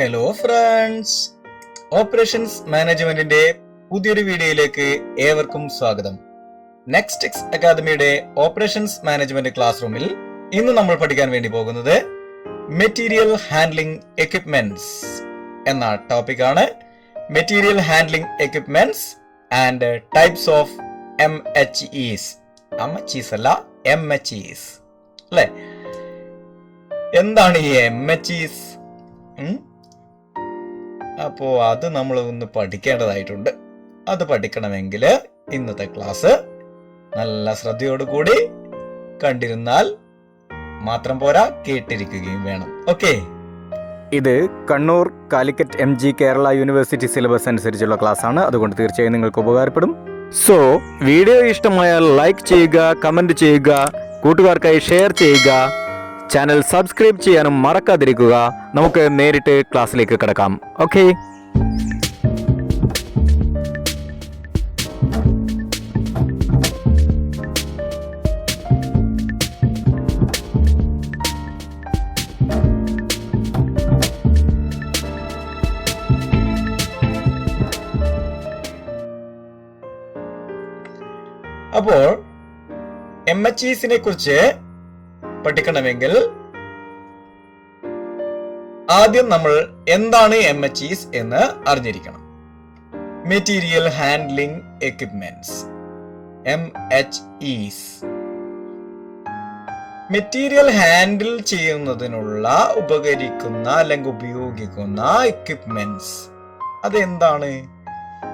Hello friends, operations മാനേജ്മെന്റിന്റെ പുതിയൊരു വീഡിയോയിലേക്ക് ഏവർക്കും സ്വാഗതം. നെക്സ്റ്റ് അക്കാദമിയുടെ ഓപ്പറേഷൻസ് മാനേജ്മെന്റ് ക്ലാസ് റൂമിൽ ഇന്ന് നമ്മൾ പഠിക്കാൻ വേണ്ടി പോകുന്നത് മെറ്റീരിയൽ ഹാൻഡ്ലിംഗ് എക്വിപ്മെന്റ്സ് എന്ന ടോപ്പിക്കാണ്. Material handling equipments and types of MHEs. MHEs അല്ല, MHEs അല്ലെ? എന്താണ് ഈ MHEs? അപ്പോ അത് നമ്മൾ ഒന്ന് പഠിക്കേണ്ടതായിട്ടുണ്ട്. അത് പഠിക്കണമെങ്കിൽ ഇന്നത്തെ ക്ലാസ് നല്ല ശ്രദ്ധയോടുകൂടി കണ്ടിരുന്നാൽ മാത്രം പോരാ, കേട്ടിരിക്കുകയും വേണം. ഓക്കെ, ഇത് Kannur Calicut MG Kerala university syllabus അനുസരിച്ചുള്ള ക്ലാസ് ആണ്. അതുകൊണ്ട് തീർച്ചയായും നിങ്ങൾക്ക് ഉപകാരപ്പെടും. സോ വീഡിയോ ഇഷ്ടമായാൽ ലൈക്ക് ചെയ്യുക, കമന്റ് ചെയ്യുക, കൂട്ടുകാർക്കായി ഷെയർ ചെയ്യുക, ചാനൽ സബ്സ്ക്രൈബ് ചെയ്യാനും മറക്കാതിരിക്കുക. നമുക്ക് നേരിട്ട് ക്ലാസ്സിലേക്ക് കിടക്കാം. ഓക്കെ, അപ്പോൾ MHEs-നെ കുറിച്ച് പഠിക്കണമെങ്കിൽ ആദ്യം നമ്മൾ എന്താണ് MHEs എന്ന് അറിഞ്ഞിരിക്കണം. Material handling equipments, MHEs. Material handle ചെയ്യുന്നതിനുള്ള ഉപകരിക്കുന്ന അല്ലെങ്കിൽ ഉപയോഗിക്കുന്ന എക്വിപ്മെന്റ്സ് അതെന്താണ്?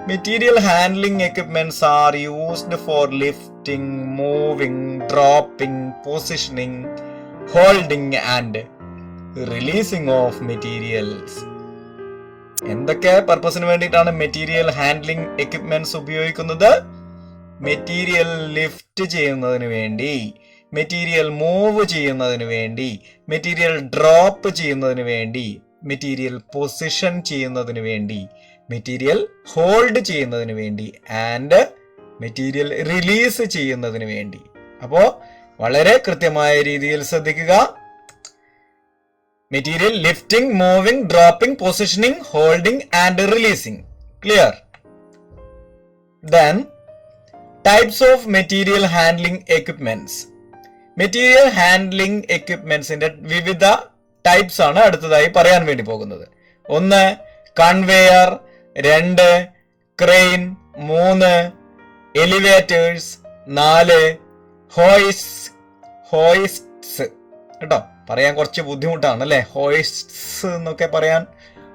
Material handling equipments are used for lifting, moving, dropping, positioning, holding and releasing of materials. എന്തൊക്കെ പർപ്പസിന് വേണ്ടിയിട്ടാണ് മെറ്റീരിയൽ ഹാൻഡ്ലിംഗ് എക്വിപ്മെന്റ്സ് ഉപയോഗിക്കുന്നത്? മെറ്റീരിയൽ ലിഫ്റ്റ് ചെയ്യുന്നതിന് വേണ്ടി, മെറ്റീരിയൽ മൂവ് ചെയ്യുന്നതിന് വേണ്ടി, മെറ്റീരിയൽ ഡ്രോപ്പ് ചെയ്യുന്നതിന് വേണ്ടി, മെറ്റീരിയൽ പൊസിഷൻ ചെയ്യുന്നതിന് വേണ്ടി, മെറ്റീരിയൽ ഹോൾഡ് ചെയ്യുന്നതിന് വേണ്ടി ആൻഡ് മെറ്റീരിയൽ റിലീസ് ചെയ്യുന്നതിന് വേണ്ടി. അപ്പോ വളരെ കൃത്യമായ രീതിയിൽ ശ്രദ്ധിക്കുക. Material lifting, moving, dropping, positioning, holding and releasing. Clear? Then types of material handling equipments. Material handling എക്വിപ്മെന്റ്സിന്റെ വിവിധ ടൈപ്സ് ആണ് അടുത്തതായി പറയാൻ വേണ്ടി പോകുന്നത്. 1 കൺവെയർ, 2 ക്രെയിൻ, 3 എലിവേറ്റേഴ്സ്, 4 ഹോയിസ്റ്റ്സ്. കേട്ടോ, പറയാൻ കുറച്ച് ബുദ്ധിമുട്ടാണ് അല്ലെ, ഹോയിസ്റ്റ്സ് എന്നൊക്കെ പറയാൻ.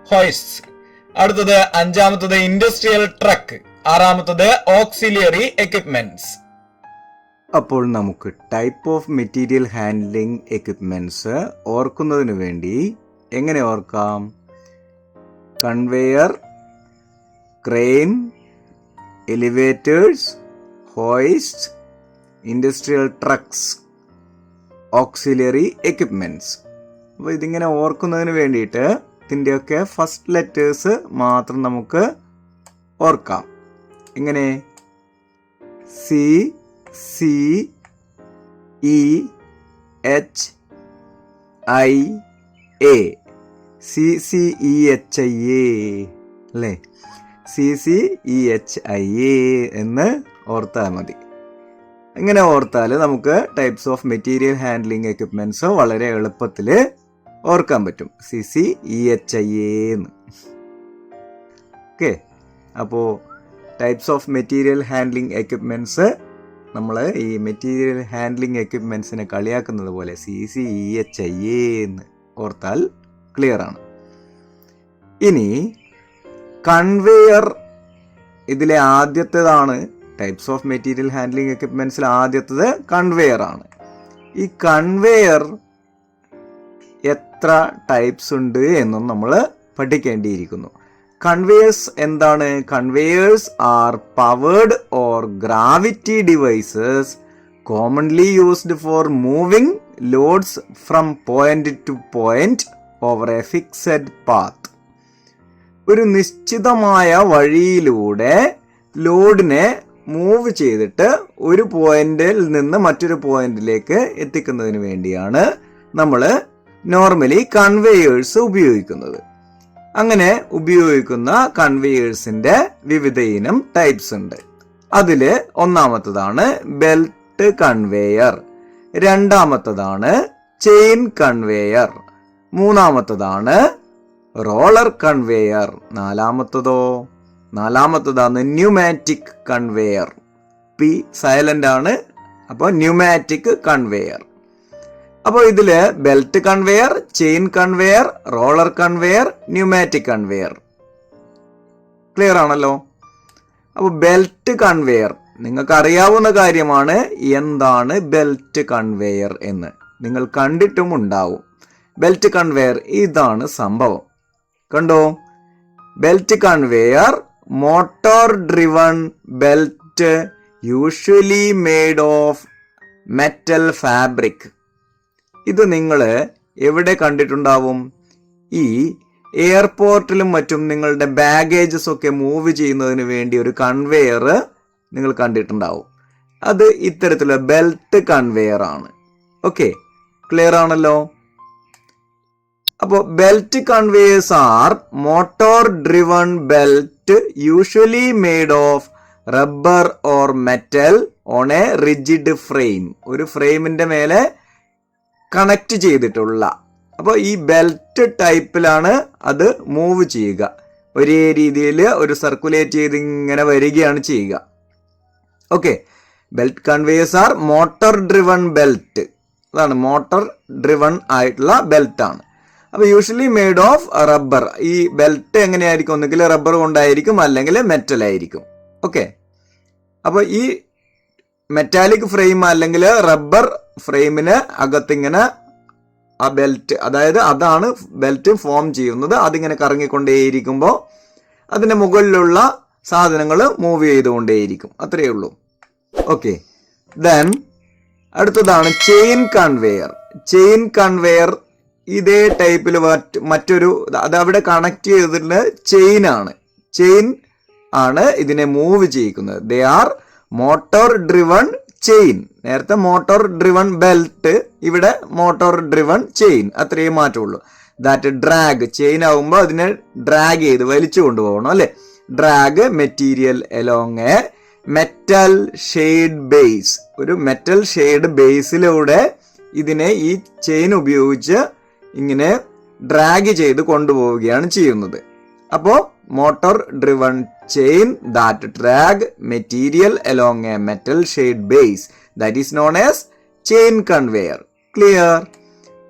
ഹോയിസ്റ്റ്സ്. അടുത്തത് 5-മത്തത് ഇൻഡസ്ട്രിയൽ ട്രക്ക്, 6-മത്തത് ഓക്സിലിയറി എക്വിപ്മെന്റ്സ്. അപ്പോൾ നമുക്ക് type of material handling equipments ഓർക്കുന്നതിന് വേണ്ടി എങ്ങനെ ഓർക്കാം? Conveyor, crane, elevators, hoist, industrial trucks, auxiliary equipments. അപ്പോൾ ഇതിങ്ങനെ ഓർക്കുന്നതിന് വേണ്ടിയിട്ട് ഇതിൻ്റെയൊക്കെ ഫസ്റ്റ് ലെറ്റേഴ്സ് മാത്രം നമുക്ക് ഓർക്കാം. ഇങ്ങനെ CE, HIA, CCEHIA അല്ലേ? CCEHIA എന്ന് ഓർത്താൽ മതി. ഇങ്ങനെ ഓർത്താൽ നമുക്ക് types of material handling equipments വളരെ എളുപ്പത്തിൽ ഓർക്കാൻ പറ്റും. CCEHIA എന്ന്. ഓക്കെ, അപ്പോൾ types of material handling equipments നമ്മൾ ഈ മെറ്റീരിയൽ ഹാൻഡ്ലിംഗ് എക്വിപ്മെന്റ്സിനെ കളിയാക്കുന്നത് പോലെ CCEHIA എന്ന് ഓർത്താൽ ക്ലിയർ ആണ്. ഇനി കൺവെയർ ഇതിലെ ആദ്യത്തേതാണ്. ടൈപ്സ് ഓഫ് മെറ്റീരിയൽ ഹാൻഡ്ലിംഗ് എക്വിപ്മെന്റ്സിൽ ആദ്യത്തേത് കൺവെയർ ആണ്. ഈ കൺവെയർ എത്ര ടൈപ്സ് ഉണ്ട് എന്നും നമ്മൾ പഠിക്കേണ്ടിയിരിക്കുന്നു. കൺവെയേഴ്സ് എന്താണ്? Conveyors are powered or gravity devices commonly used for moving loads from point to point over a fixed path. ഒരു നിശ്ചിതമായ വഴിയിലൂടെ ലോഡിനെ മൂവ് ചെയ്തിട്ട് ഒരു പോയിന്റിൽ നിന്ന് മറ്റൊരു പോയിന്റിലേക്ക് എത്തിക്കുന്നതിന് വേണ്ടിയാണ് നമ്മൾ നോർമലി കൺവേയേഴ്സ് ഉപയോഗിക്കുന്നത്. അങ്ങനെ ഉപയോഗിക്കുന്ന കൺവേയേഴ്സിന്റെ വിവിധ ഇനം ടൈപ്സ് ഉണ്ട്. അതില് ഒന്നാമത്തതാണ് ബെൽറ്റ് കൺവേയർ, രണ്ടാമത്തതാണ് ചെയിൻ കൺവേയർ, മൂന്നാമത്തതാണ് റോളർ കൺവേയർ, നാലാമത്തതാണ് ന്യൂമാറ്റിക് കൺവേയർ. പി സൈലന്റ് ആണ്, അപ്പോൾ ന്യൂമാറ്റിക് കൺവേയർ. അപ്പോൾ ഇതില് belt conveyor, chain conveyor, roller conveyor, pneumatic conveyor. Clear ആണല്ലോ. അപ്പോൾ ബെൽറ്റ് കൺവേയർ നിങ്ങൾക്ക് അറിയാവുന്ന കാര്യമാണ്. എന്താണ് ബെൽറ്റ് കൺവേയർ എന്ന് നിങ്ങൾ കണ്ടിട്ടും ഉണ്ടാവും. ബെൽറ്റ് കൺവേയർ ഇതാണ് സംഭവം. കണ്ടോ? Belt conveyor motor driven belt usually made of metal fabric. ഇത് നിങ്ങൾ എവിടെ കണ്ടിട്ടുണ്ടാവും? ഈ എയർപോർട്ടിലും മറ്റും നിങ്ങളുടെ ബാഗേജസ് ഒക്കെ മൂവ് ചെയ്യുന്നതിന് വേണ്ടി ഒരു കൺവേയർ നിങ്ങൾ കണ്ടിട്ടുണ്ടാവും. അത് ഇത്തരത്തിലുള്ള ബെൽറ്റ് കൺവേയർ ആണ്. ഓക്കെ, ക്ലിയർ ആണല്ലോ. അപ്പോൾ belt conveyors are motor driven belt usually made of rubber or metal on a rigid frame. ഒരു ഫ്രെയിമിന്റെ മേലെ കണക്ട് ചെയ്തിട്ടുള്ള. അപ്പോൾ ഈ ബെൽറ്റ് ടൈപ്പിലാണ് അത് മൂവ് ചെയ്യുക. ഒരേ രീതിയിൽ ഒരു സർക്കുലേറ്റ് ചെയ്ത് ഇങ്ങനെ വരികയാണ് ചെയ്യുക. Okay, belt conveyors are motor driven belt. അതാണ് മോട്ടോർ ഡ്രിവൺ ആയിട്ടുള്ള ബെൽറ്റ് ആണ്. അപ്പൊ യൂഷ്വലി മെയ്ഡ് ഓഫ് റബ്ബർ. ഈ ബെൽറ്റ് എങ്ങനെയായിരിക്കും? ഒന്നുകിൽ റബ്ബർ കൊണ്ടായിരിക്കും, അല്ലെങ്കിൽ മെറ്റൽ ആയിരിക്കും. ഓക്കെ, അപ്പൊ ഈ മെറ്റാലിക് ഫ്രെയിം അല്ലെങ്കിൽ റബ്ബർ ഫ്രെയിമിന് അകത്തിങ്ങനെ ആ ബെൽറ്റ്, അതായത് അതാണ് ബെൽറ്റ് ഫോം ചെയ്യുന്നത്. അതിങ്ങനെ കറങ്ങിക്കൊണ്ടേയിരിക്കുമ്പോൾ അതിന്റെ മുകളിലുള്ള സാധനങ്ങൾ മൂവ് ചെയ്തുകൊണ്ടേയിരിക്കും. അത്രയേ ഉള്ളൂ. ഓക്കെ, ദെൻ അടുത്തതാണ് ചെയിൻ കൺവേയർ. ചെയിൻ കൺവേയർ ഇതേ ടൈപ്പിൽ മറ്റൊരു, അത് അവിടെ കണക്ട് ചെയ്തിട്ടുള്ള ചെയിൻ ആണ്. ചെയിൻ ആണ് ഇതിനെ മൂവ് ചെയ്യിക്കുന്നത്. They are motor driven chain. നേരത്തെ മോട്ടോർ ഡ്രിവൺ ബെൽറ്റ്, ഇവിടെ മോട്ടോർ ഡ്രിവൺ ചെയിൻ. അത്രയും മാറ്റമുള്ളൂ. ദാറ്റ് ഡ്രാഗ്, ചെയിൻ ആവുമ്പോൾ അതിനെ ഡ്രാഗ് ചെയ്ത് വലിച്ചു കൊണ്ടുപോകണം അല്ലെ. Drag material along A metal shade base. ഒരു മെറ്റൽ ഷെയ്ഡ് ബേസിലൂടെ ഇതിനെ ഈ ചെയിൻ ഉപയോഗിച്ച് ഇങ്ങനെ ഡ്രാഗ് ചെയ്ത് കൊണ്ടുപോവുകയാണ് ചെയ്യുന്നത്. അപ്പോ motor driven chain that drag material along a metal shade base, that is known as chain conveyor. Clear?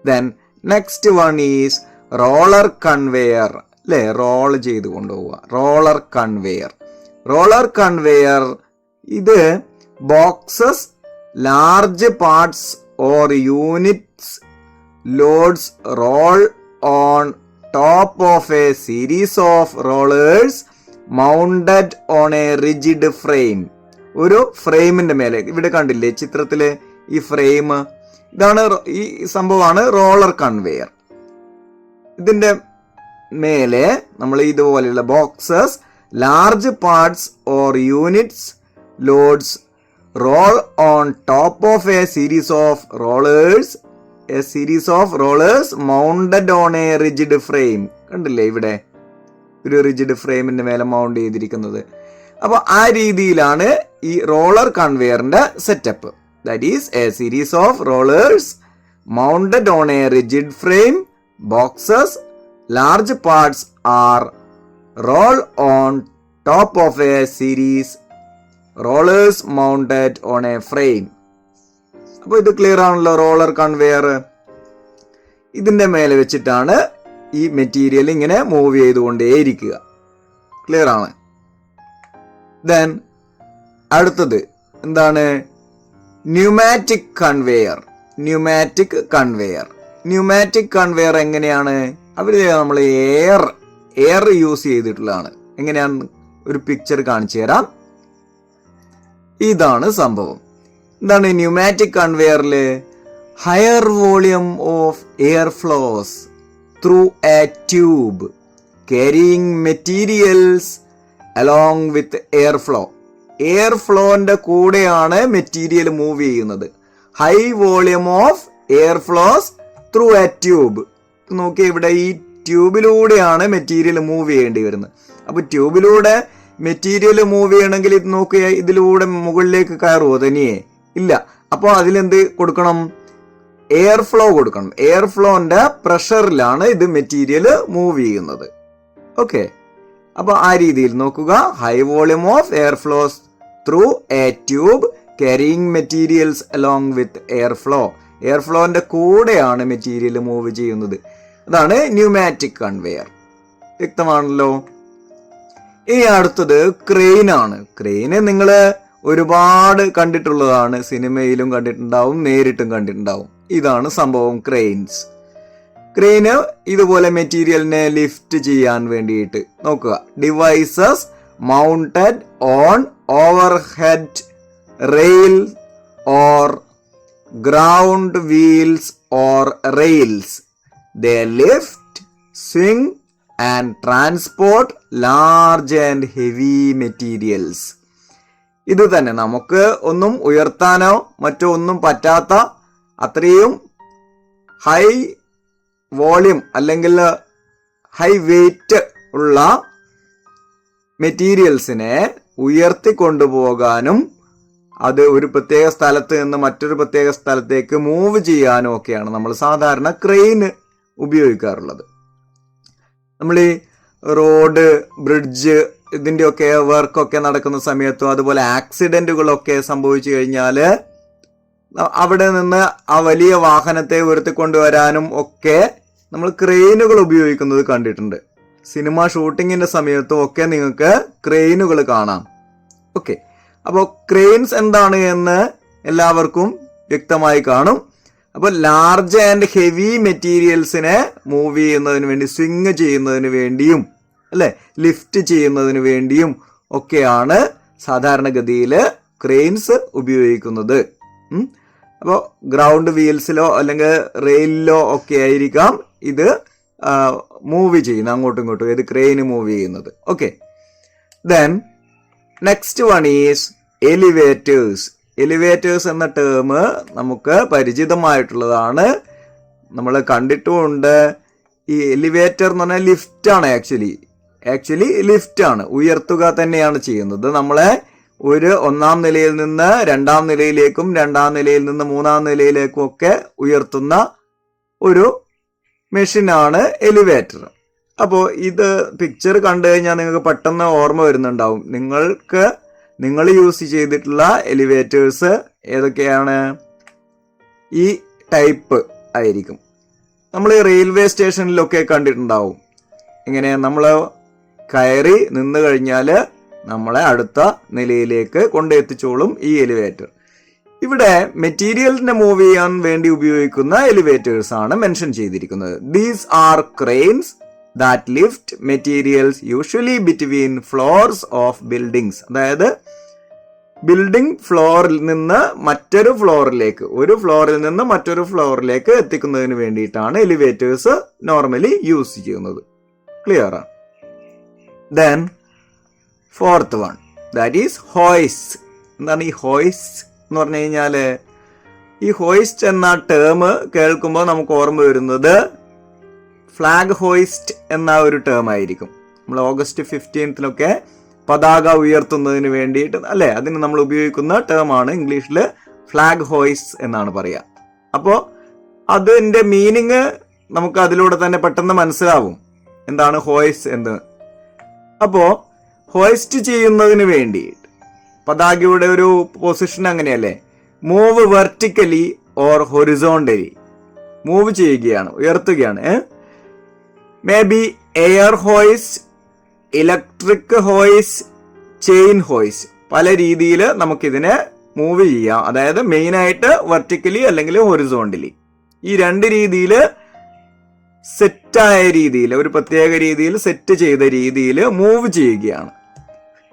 Then next one is roller conveyor. അല്ലെ, റോൾ ചെയ്ത് കൊണ്ടുപോവുക. Roller conveyor. റോളർ കൺവേയർ ഇത് boxes, large parts or units loads roll on top of a series of rollers mounted on a rigid frame. ഒരു ഫ്രെയിമിന്റെ മേലെ, ഇവിടെ കണ്ടില്ലേ ചിത്രത്തില് ഈ ഫ്രെയിം, ഇതാണ് ഈ സംഭവമാണ് റോളർ കൺവേയർ. ഇതിന്റെ മേലെ നമ്മൾ ഇതുപോലെയുള്ള boxes, large parts or units, loads roll on top of a series of rollers, a series of rollers mounted on a rigid frame. കണ്ടില്ലേ ഇവിടെ ഒരു റിജിഡ് ഫ്രെയിമിന്റെ മേലെ മൗണ്ട് ചെയ്തിരിക്കുന്നത്. അപ്പൊ ആ രീതിയിലാണ് ഈ റോളർ കൺവേയറിന്റെ setup. That is a series of rollers mounted on a rigid frame, boxes, large parts are roll on top of a series rollers mounted on a frame. അപ്പൊ ഇത് ക്ലിയർ ആണല്ലോ. റോളർ കൺവേയർ ഇതിന്റെ മേലെ വെച്ചിട്ടാണ് ഈ മെറ്റീരിയൽ ഇങ്ങനെ move ചെയ്തുകൊണ്ടേയിരിക്കുക. Clear ആണ്? Then അടുത്തത് എന്താണ്? ന്യൂമാറ്റിക് കൺവേയർ. ന്യൂമാറ്റിക് കൺവേയർ. ന്യൂമാറ്റിക് കൺവേയർ എങ്ങനെയാണ്? അവര് നമ്മൾ എയർ യൂസ് ചെയ്തിട്ടുള്ളതാണ്. എങ്ങനെയാണ്? ഒരു പിക്ചർ കാണിച്ചു തരാം. ഇതാണ് സംഭവം. എന്താണ് ന്യൂമാറ്റിക് കൺവേയറില്? Higher volume of air flows through a tube carrying materials along with air flow. Air ഫ്ലോന്റെ കൂടെയാണ് മെറ്റീരിയൽ മൂവ് ചെയ്യുന്നത്. High volume of air flows through a tube. നോക്കിയേ, ഇവിടെ ഈ ട്യൂബിലൂടെയാണ് മെറ്റീരിയൽ മൂവ് ചെയ്യേണ്ടി വരുന്നത്. അപ്പൊ ട്യൂബിലൂടെ മെറ്റീരിയൽ മൂവ് ചെയ്യണമെങ്കിൽ ഇത് നോക്കുക, ഇതിലൂടെ മുകളിലേക്ക് കയറുമോ തനിയെ? ഇല്ല. അപ്പോൾ അതിലെന്ത് കൊടുക്കണം? എയർ ഫ്ലോ കൊടുക്കണം. എയർ ഫ്ലോന്റെ പ്രഷറിലാണ് ഇത് മെറ്റീരിയൽ മൂവ് ചെയ്യുന്നത്. ഓക്കെ, അപ്പൊ ആ രീതിയിൽ നോക്കുക. High volume of air flows through a tube carrying materials along with air flow. Air ഫ്ലോന്റെ കൂടെയാണ് മെറ്റീരിയൽ മൂവ് ചെയ്യുന്നത്. അതാണ് ന്യൂമാറ്റിക് കൺവെയർ. വ്യക്തമാണല്ലോ. ഇനി അടുത്തത് ക്രെയിൻ ആണ്. ക്രെയിന് നിങ്ങൾ ഒരുപാട് കണ്ടിട്ടുള്ളതാണ്. സിനിമയിലും കണ്ടിട്ടുണ്ടാവും, നേരിട്ടും കണ്ടിട്ടുണ്ടാവും. ഇതാണ് സംഭവം ക്രെയിൻസ്. ക്രെയിന് ഇതുപോലെ മെറ്റീരിയലിനെ ലിഫ്റ്റ് ചെയ്യാൻ വേണ്ടിയിട്ട് നോക്കുക. Devices mounted on over head rail or ground wheels or rails. They lift, swing and transport large and heavy materials. ഇത് തന്നെ നമുക്ക് ഒന്നും ഉയർത്താനോ മറ്റോ ഒന്നും പറ്റാത്ത അത്രയും ഹൈ വോളിയം അല്ലെങ്കിൽ ഹൈ വെയിറ്റ് ഉള്ള മെറ്റീരിയൽസിനെ ഉയർത്തിക്കൊണ്ടുപോകാനും അത് ഒരു പ്രത്യേക സ്ഥലത്ത് നിന്ന് മറ്റൊരു പ്രത്യേക സ്ഥലത്തേക്ക് മൂവ് ചെയ്യാനും ഒക്കെയാണ് നമ്മൾ സാധാരണ ക്രെയിൻ ഉപയോഗിക്കാറുള്ളത്. നമ്മൾ ഈ റോഡ്, ബ്രിഡ്ജ് ഇതിൻ്റെയൊക്കെ വർക്കൊക്കെ നടക്കുന്ന സമയത്തും അതുപോലെ ആക്സിഡന്റുകളൊക്കെ സംഭവിച്ചു കഴിഞ്ഞാൽ അവിടെ നിന്ന് ആ വലിയ വാഹനത്തെ ഉയർത്തിക്കൊണ്ടുവരാനും ഒക്കെ നമ്മൾ ക്രെയിനുകൾ ഉപയോഗിക്കുന്നത് കണ്ടിട്ടുണ്ട്. സിനിമ ഷൂട്ടിങ്ങിന്റെ സമയത്തും ഒക്കെ നിങ്ങൾക്ക് ക്രെയിനുകൾ കാണാം. ഓക്കെ, അപ്പോൾ ക്രെയിൻസ് എന്താണ് എന്ന് എല്ലാവർക്കും വ്യക്തമായി കാണും. അപ്പോൾ ലാർജ് ആൻഡ് ഹെവി മെറ്റീരിയൽസിനെ മൂവ് ചെയ്യുന്നതിന് വേണ്ടി, സ്വിങ് ചെയ്യുന്നതിന് വേണ്ടിയും അല്ലെ ലിഫ്റ്റ് ചെയ്യുന്നതിന് വേണ്ടിയും ഒക്കെയാണ് സാധാരണഗതിയിൽ ക്രെയിൻസ് ഉപയോഗിക്കുന്നത്. അപ്പോൾ ഗ്രൗണ്ട് വീൽസിലോ അല്ലെങ്കിൽ റെയിലിലോ ഒക്കെ ആയിരിക്കാം ഇത് മൂവ് ചെയ്യുന്നത്, അങ്ങോട്ടും ഇങ്ങോട്ടും ഇത് ക്രെയിൻ മൂവ് ചെയ്യുന്നത്. Okay, then next one is elevators. Elevators എന്ന ടേം നമുക്ക് പരിചിതമായിട്ടുള്ളതാണ്, നമ്മൾ കണ്ടിട്ടുമുണ്ട്. ഈ എലിവേറ്റർ എന്ന് പറഞ്ഞാൽ ലിഫ്റ്റാണ്. ആക്ച്വലി ലിഫ്റ്റാണ്, ഉയർത്തുക തന്നെയാണ് ചെയ്യുന്നത്. നമ്മളെ ഒരു ഒന്നാം നിലയിൽ നിന്ന് രണ്ടാം നിലയിലേക്കും രണ്ടാം നിലയിൽ നിന്ന് മൂന്നാം നിലയിലേക്കും ഒക്കെ ഉയർത്തുന്ന ഒരു മെഷീനാണ് എലിവേറ്റർ. അപ്പോൾ ഇത് പിക്ചർ കണ്ടു കഴിഞ്ഞാൽ നിങ്ങൾക്ക് പെട്ടെന്ന് ഓർമ്മ വരുന്നുണ്ടാവും. നിങ്ങൾ യൂസ് ചെയ്തിട്ടുള്ള എലിവേറ്റേഴ്സ് ഏതൊക്കെയാണ്? ഈ ടൈപ്പ് ആയിരിക്കും. നമ്മൾ റെയിൽവേ സ്റ്റേഷനിലൊക്കെ കണ്ടിട്ടുണ്ടാവും. ഇങ്ങനെ നമ്മൾ കയറി നിന്ന് കഴിഞ്ഞാൽ നമ്മളെ അടുത്ത നിലയിലേക്ക് കൊണ്ടെത്തിച്ചോളും ഈ എലിവേറ്റർ. ഇവിടെ മെറ്റീരിയലിനെ മൂവ് ചെയ്യാൻ വേണ്ടി ഉപയോഗിക്കുന്ന എലിവേറ്റേഴ്സ് ആണ് മെൻഷൻ ചെയ്തിരിക്കുന്നത്. These are cranes that lift materials usually between floors of buildings. അതായത് ബിൽഡിംഗ് ഫ്ലോറിൽ നിന്ന് മറ്റൊരു ഫ്ലോറിലേക്ക്, ഒരു ഫ്ലോറിൽ നിന്ന് മറ്റൊരു ഫ്ലോറിലേക്ക് എത്തിക്കുന്നതിന് വേണ്ടിയിട്ടാണ് എലിവേറ്റേഴ്സ് നോർമലി യൂസ് ചെയ്യുന്നത്. ക്ലിയർ ആണ്? Then fourth one, that is hoist. എന്താണ് ഈ ഹോയിസ്റ്റ് എന്ന് പറഞ്ഞു കഴിഞ്ഞാല്? ഈ ഹോയിസ്റ്റ് എന്ന ടേം കേൾക്കുമ്പോൾ നമുക്ക് ഓർമ്മ വരുന്നത് ഫ്ലാഗ് ഹോയിസ്റ്റ് എന്ന ഒരു ടേം ആയിരിക്കും. നമ്മൾ August 15 പതാക ഉയർത്തുന്നതിന് വേണ്ടിയിട്ട് അല്ലെ, അതിന് നമ്മൾ ഉപയോഗിക്കുന്ന ടേം ആണ് ഇംഗ്ലീഷിൽ ഫ്ലാഗ് ഹോയിസ്റ്റ് എന്നാണ് പറയുക. അപ്പോൾ അതിന്റെ മീനിങ് നമുക്ക് അതിലൂടെ തന്നെ പെട്ടെന്ന് മനസ്സിലാവും എന്താണ് ഹോയിസ്റ്റ് എന്ന്. അപ്പോ ഹോയിസ്റ്റ് ചെയ്യുന്നതിന് വേണ്ടി പതാകയുടെ ഒരു പൊസിഷൻ അങ്ങനെയല്ലേ, move vertically or horizontally move ചെയ്യുകയാണ്, ഉയർത്തുകയാണ്. May be air hoist, electric hoist, chain hoist, പല രീതിയിൽ നമുക്കിതിനെ മൂവ് ചെയ്യാം. അതായത് മെയിനായിട്ട് വെർട്ടിക്കലി അല്ലെങ്കിൽ ഹൊറിസോണ്ടലി, ഈ രണ്ട് രീതിയിൽ സെറ്റായ രീതിയിൽ, ഒരു പ്രത്യേക രീതിയിൽ സെറ്റ് ചെയ്ത രീതിയിൽ മൂവ് ചെയ്യുകയാണ്.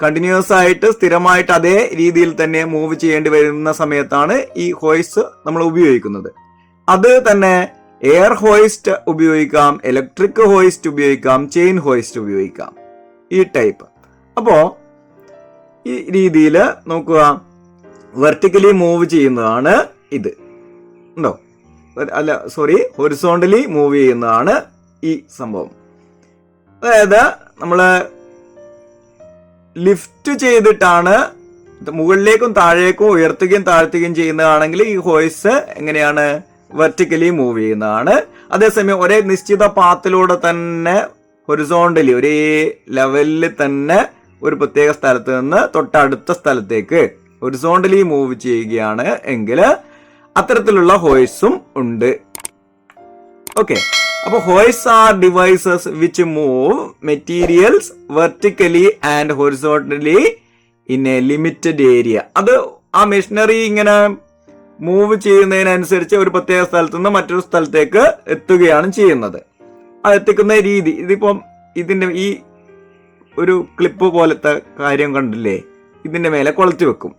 കണ്ടിന്യൂസ് ആയിട്ട് സ്ഥിരമായിട്ട് അതേ രീതിയിൽ തന്നെ മൂവ് ചെയ്യേണ്ടി വരുന്ന സമയത്താണ് ഈ ഹോയിസ്റ്റ് നമ്മൾ ഉപയോഗിക്കുന്നത്. അത് തന്നെ എയർ ഹോയിസ്റ്റ് ഉപയോഗിക്കാം, ഇലക്ട്രിക് ഹോയിസ്റ്റ് ഉപയോഗിക്കാം, ചെയിൻ ഹോയിസ്റ്റ് ഉപയോഗിക്കാം, ഈ ടൈപ്പ്. അപ്പോ ഈ രീതിയിൽ നോക്കുക, വെർട്ടിക്കലി മൂവ് ചെയ്യുന്നതാണ് ഇത്. ഉണ്ടോ? ഹൊറിസോണ്ടലി മൂവ് ചെയ്യുന്നതാണ് ഈ സംഭവം. അതായത് നമ്മള് ലിഫ്റ്റ് ചെയ്തിട്ടാണ് മുകളിലേക്കും താഴേക്കും ഉയർത്തുകയും താഴ്ത്തുകയും ചെയ്യുന്നതാണെങ്കിൽ ഈ ഹോയ്സ് എങ്ങനെയാണ് വെർട്ടിക്കലി മൂവ് ചെയ്യുന്നതാണ്. അതേസമയം ഒരേ നിശ്ചിത പാത്തിലൂടെ തന്നെ ഹൊറിസോണ്ടലി ഒരേ ലെവലിൽ തന്നെ ഒരു പ്രത്യേക സ്ഥലത്ത് നിന്ന് തൊട്ടടുത്ത സ്ഥലത്തേക്ക് ഹൊറിസോണ്ടലി മൂവ് ചെയ്യുകയാണ് എങ്കിൽ അത്തരത്തിലുള്ള ഹോയ്സും ഉണ്ട്. ഓക്കെ, അപ്പൊ ഹോയ്സ് are devices which move materials vertically and horizontally in a limited area. അത് ആ മെഷീനറി ഇങ്ങനെ മൂവ് ചെയ്യുന്നതിനനുസരിച്ച് ഒരു പ്രത്യേക സ്ഥലത്ത് നിന്ന് മറ്റൊരു സ്ഥലത്തേക്ക് എത്തുകയാണ് ചെയ്യുന്നത്. അത് എത്തിക്കുന്ന രീതി ഇതിപ്പം ഇതിന്റെ ഈ ഒരു ക്ലിപ്പ് പോലത്തെ കാര്യം കണ്ടില്ലേ, ഇതിന്റെ മേലെ കൊളുത്തി വെക്കും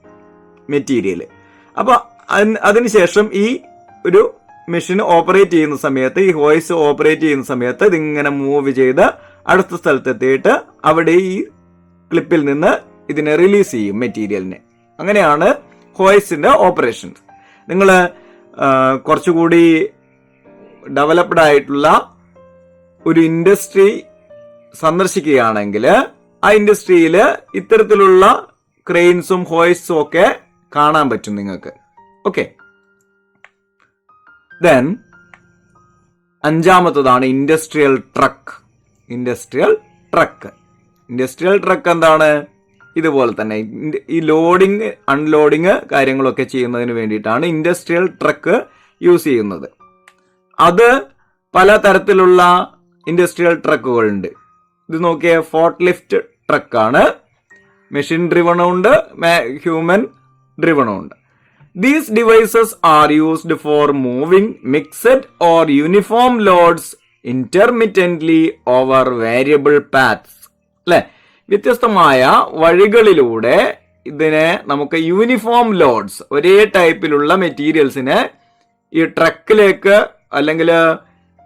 മെറ്റീരിയൽ. അപ്പൊ അതിനുശേഷം ഈ ഒരു മെഷീൻ ഓപ്പറേറ്റ് ചെയ്യുന്ന സമയത്ത്, ഈ ഹോയ്സ് ഓപ്പറേറ്റ് ചെയ്യുന്ന സമയത്ത് ഇതിങ്ങനെ മൂവ് ചെയ്ത് അടുത്ത സ്ഥലത്തെത്തിയിട്ട് അവിടെ ഈ ക്ലിപ്പിൽ നിന്ന് ഇതിനെ റിലീസ് ചെയ്യും മെറ്റീരിയലിനെ. അങ്ങനെയാണ് ഹോയ്സിന്റെ ഓപ്പറേഷൻസ്. നിങ്ങൾ കുറച്ചുകൂടി ഡെവലപ്ഡ് ആയിട്ടുള്ള ഒരു ഇൻഡസ്ട്രി സന്ദർശിക്കുകയാണെങ്കിൽ ആ ഇൻഡസ്ട്രിയിൽ ഇത്തരത്തിലുള്ള ക്രെയിൻസും ഹോയ്സും ഒക്കെ കാണാൻ പറ്റും നിങ്ങൾക്ക്. ഓക്കെ, ദെൻ അഞ്ചാമത്തതാണ് ഇൻഡസ്ട്രിയൽ ട്രക്ക്. ഇൻഡസ്ട്രിയൽ ട്രക്ക് എന്താണ്? ഇതുപോലെ തന്നെ ഈ ലോഡിങ് അൺലോഡിങ് കാര്യങ്ങളൊക്കെ ചെയ്യുന്നതിന് വേണ്ടിയിട്ടാണ് ഇൻഡസ്ട്രിയൽ ട്രക്ക് യൂസ് ചെയ്യുന്നത്. അത് പല തരത്തിലുള്ള ഇൻഡസ്ട്രിയൽ ട്രക്കുകളുണ്ട്. ഇത് നോക്കിയ ഫോർട്ട് ലിഫ്റ്റ് ട്രക്കാണ്, മെഷീൻ ഡ്രിവണും ഉണ്ട്, ഹ്യൂമൻ ഡ്രിവണും ഉണ്ട്. These devices are used for moving mixed or uniform loads intermittently over variable paths. അല്ലെ, വ്യത്യസ്തമായ വഴികളിലൂടെ ഇതിനെ നമുക്ക് യൂണിഫോം ലോഡ്സ്, ഒരേ ടൈപ്പിലുള്ള മെറ്റീരിയൽസിനെ ഈ ട്രക്കിലേക്ക് അല്ലെങ്കിൽ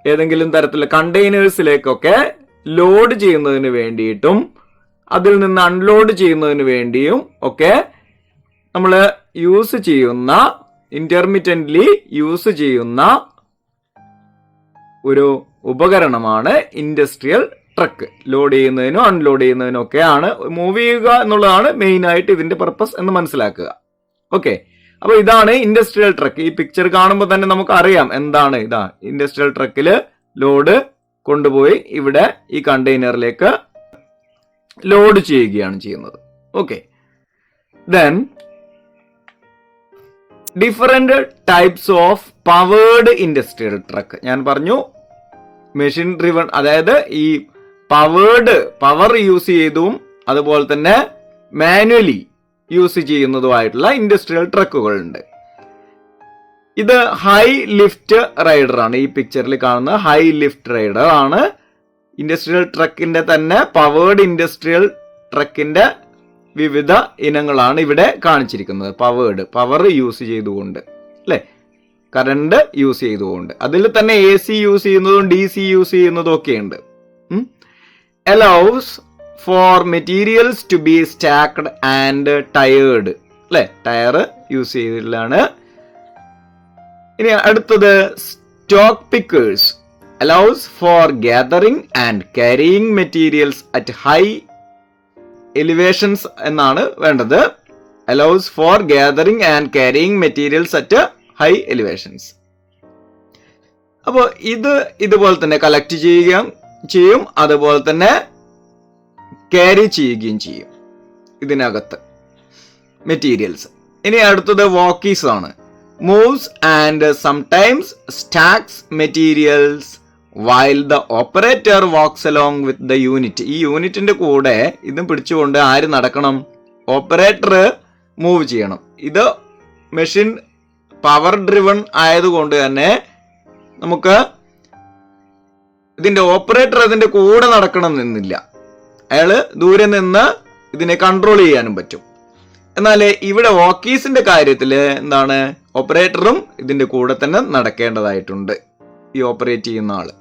ഏതെങ്കിലും തരത്തിലുള്ള കണ്ടെയ്നേഴ്സിലേക്കൊക്കെ ലോഡ് ചെയ്യുന്നതിന് വേണ്ടിയിട്ടും അതിൽ നിന്ന് അൺലോഡ് ചെയ്യുന്നതിന് വേണ്ടിയും ഒക്കെ നമ്മൾ യൂസ് ചെയ്യുന്ന, ഇന്റർമിറ്റന്റ്ലി യൂസ് ചെയ്യുന്ന ഒരു ഉപകരണമാണ് ഇൻഡസ്ട്രിയൽ ട്രക്ക്. ലോഡ് ചെയ്യുന്നതിനും അൺലോഡ് ചെയ്യുന്നതിനും ഒക്കെയാണ്, മൂവ് ചെയ്യുക എന്നുള്ളതാണ് മെയിൻ ആയിട്ട് ഇതിന്റെ പർപ്പസ് എന്ന് മനസ്സിലാക്കുക. ഓക്കെ, അപ്പൊ ഇതാണ് ഇൻഡസ്ട്രിയൽ ട്രക്ക്. ഈ പിക്ചർ കാണുമ്പോൾ തന്നെ നമുക്ക് അറിയാം എന്താണ്. ഇതാ ഇൻഡസ്ട്രിയൽ ട്രക്കില് ലോഡ് കൊണ്ടുപോയി ഇവിടെ ഈ കണ്ടെയ്നറിലേക്ക് ലോഡ് ചെയ്യുകയാണ് ചെയ്യുന്നത്. Okay, then different types of powered industrial truck. ഞാൻ പറഞ്ഞു മെഷീൻ ഡ്രിവൺ, അതായത് ഈ പവർ യൂസ് ചെയ്തും അതുപോലെ തന്നെ മാനുവലി യൂസ് ചെയ്യുന്നതുമായിട്ടുള്ള ഇൻഡസ്ട്രിയൽ ട്രക്കുകളുണ്ട്. ഇത് ഹൈ ലിഫ്റ്റ് റൈഡർ ആണ്. ഈ പിക്ചറിൽ കാണുന്ന ഹൈ ലിഫ്റ്റ് റൈഡർ ആണ്. ഇൻഡസ്ട്രിയൽ ട്രക്കിന്റെ തന്നെ പവേർഡ് ഇൻഡസ്ട്രിയൽ ട്രക്കിന്റെ വിവിധ ഇനങ്ങളാണ് ഇവിടെ കാണിച്ചിരിക്കുന്നത്. പവർ യൂസ് ചെയ്തുകൊണ്ട്, അല്ലെ, കറണ്ട് യൂസ് ചെയ്തുകൊണ്ട്. അതിൽ തന്നെ AC യൂസ് ചെയ്യുന്നതും DC യൂസ് ചെയ്യുന്നതും ഒക്കെ ഉണ്ട്. Allows for materials to be stacked and tiered, അല്ലെ, ടയർ യൂസ് ചെയ്തിട്ടാണ്. ഇനി അടുത്തത് stock pickers. Allows for gathering and carrying materials at high elevations എന്നാണ് വേണ്ടത്. Allows for gathering and carrying materials at high elevations. അപ്പോൾ ഇതുപോലെ തന്നെ കളക്ട് ചെയ്യുകയും ചെയ്യും, അതുപോലെ തന്നെ ക്യാരി ചെയ്യുകയും ചെയ്യും ഇതിനകത്ത് മെറ്റീരിയൽസ്. ഇനി അടുത്തത് വാക്കീസ് ആണ്. Moves and sometimes stacks materials while the operator walks along with the unit. ഈ യൂണിറ്റിന്റെ കൂടെ ഇതും പിടിച്ചുകൊണ്ട് ആര് നടക്കണം? ഓപ്പറേറ്റർ മൂവ് ചെയ്യണം. ഇത് മെഷീൻ പവർ ഡ്രിവൺ ആയതുകൊണ്ട് തന്നെ നമുക്ക് ഇതിന്റെ ഓപ്പറേറ്റർ അതിന്റെ കൂടെ നടക്കണം എന്നില്ല. അയാള് ദൂരെ നിന്ന് ഇതിനെ കൺട്രോൾ ചെയ്യാനും പറ്റും. എന്നാൽ ഇവിടെ വാക്കീസിന്റെ കാര്യത്തിൽ എന്താണ്, ഓപ്പറേറ്ററും ഇതിന്റെ കൂടെ തന്നെ നടക്കേണ്ടതായിട്ടുണ്ട്, ഈ ഓപ്പറേറ്റ് ചെയ്യുന്ന ആള്.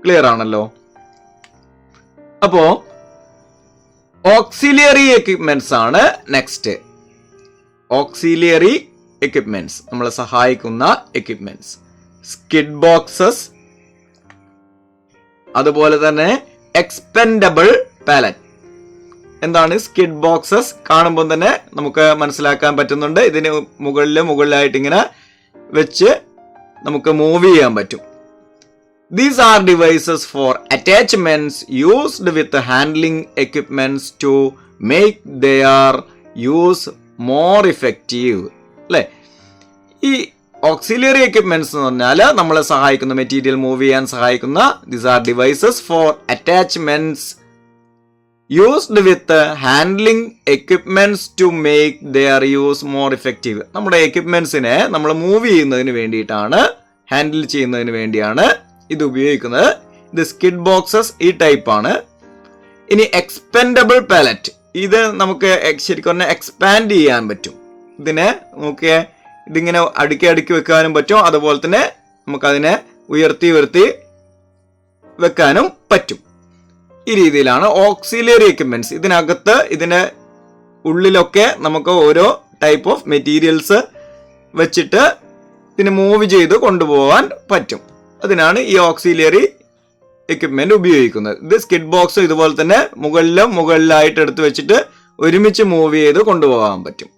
ക്ലിയർ ആണല്ലോ? അപ്പോ ഓക്സിലിയറി എക്വിപ്മെന്റ്സ് ആണ് നെക്സ്റ്റ്. ഓക്സിലിയറി എക്വിപ്മെന്റ്സ്, നമ്മളെ സഹായിക്കുന്ന എക്വിപ്മെന്റ്സ്. സ്കിഡ് ബോക്സസ്, അതുപോലെ തന്നെ എക്സ്പെൻഡബിൾ പാലറ്റ്. എന്താണ് സ്കിഡ് ബോക്സസ്? കാണുമ്പോൾ തന്നെ നമുക്ക് മനസ്സിലാക്കാൻ പറ്റുന്നുണ്ട്. ഇതിന് മുകളിലായിട്ട് ഇങ്ങനെ വെച്ച് നമുക്ക് മൂവ് ചെയ്യാൻ പറ്റും. These are devices for attachments used with handling equipments to make their use more effective. അല്ലേ? ഈ ഓക്സിലറി എക്യുപ്മെന്റ്സ് എന്ന് പറഞ്ഞാൽ നമ്മളെ സഹായിക്കുന്ന, മെറ്റീരിയൽ മൂവ് ചെയ്യാൻ സഹായിക്കുന്ന, these are devices for attachments used with handling equipments to make their use more effective. നമ്മുടെ എക്യുപ്മെന്റ്സിനെ നമ്മൾ മൂവ് ചെയ്യുന്നതിന് വേണ്ടിയിട്ടാണ്, ഹാൻഡിൽ ചെയ്യുന്നതിന് വേണ്ടിയാണ് ഇത് ഉപയോഗിക്കുന്നത്. ഇത് സ്കിഡ് ബോക്സസ് ഈ ടൈപ്പാണ്. ഇനി എക്സ്പെൻഡബിൾ പാലറ്റ്, ഇത് നമുക്ക് ശരിക്കും പറഞ്ഞാൽ എക്സ്പാൻഡ് ചെയ്യാൻ പറ്റും. ഇതിനെ നോക്കിയേ, ഇതിങ്ങനെ അടുക്കി വെക്കാനും പറ്റും. അതുപോലെ തന്നെ നമുക്കതിനെ ഉയർത്തി വെക്കാനും പറ്റും. ഈ രീതിയിലാണ് ഓക്സിലറി എക്യുപ്മെന്റ്സ്. ഇതിനകത്ത് ഇതിന്റെ ഉള്ളിലൊക്കെ നമുക്ക് ഓരോ ടൈപ്പ് ഓഫ് മെറ്റീരിയൽസ് വെച്ചിട്ട് ഇതിനെ മൂവ് ചെയ്ത് കൊണ്ടുപോകാൻ പറ്റും. അതിനാണ് ഈ ഓക്സിലറി എക്യുപ്മെന്റ് ഉപയോഗിക്കുന്നത്. ഇത് സ്കിഡ് ബോക്സ് ഇതുപോലെ തന്നെ മുകളിലായിട്ട് എടുത്ത് വെച്ചിട്ട് ഒരുമിച്ച് മൂവ് ചെയ്ത് കൊണ്ടുപോകാൻ പറ്റും.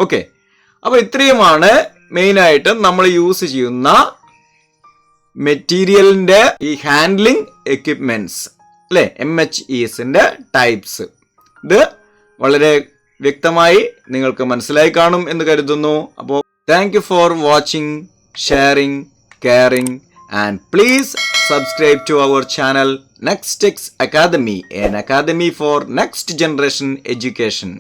ഓക്കെ, അപ്പൊ ഇത്രയുമാണ് മെയിനായിട്ട് നമ്മൾ യൂസ് ചെയ്യുന്ന മെറ്റീരിയലിന്റെ ഈ ഹാൻഡ്ലിംഗ് എക്യുപ്മെന്റ്സ് അല്ലെ, MHESന്റെ ടൈപ്സ്. ഇത് വളരെ വ്യക്തമായി നിങ്ങൾക്ക് മനസ്സിലായി കാണും എന്ന് കരുതുന്നു. അപ്പോൾ thank you for watching, sharing, caring, and please subscribe to our channel Nextex Academy, an academy for next generation education.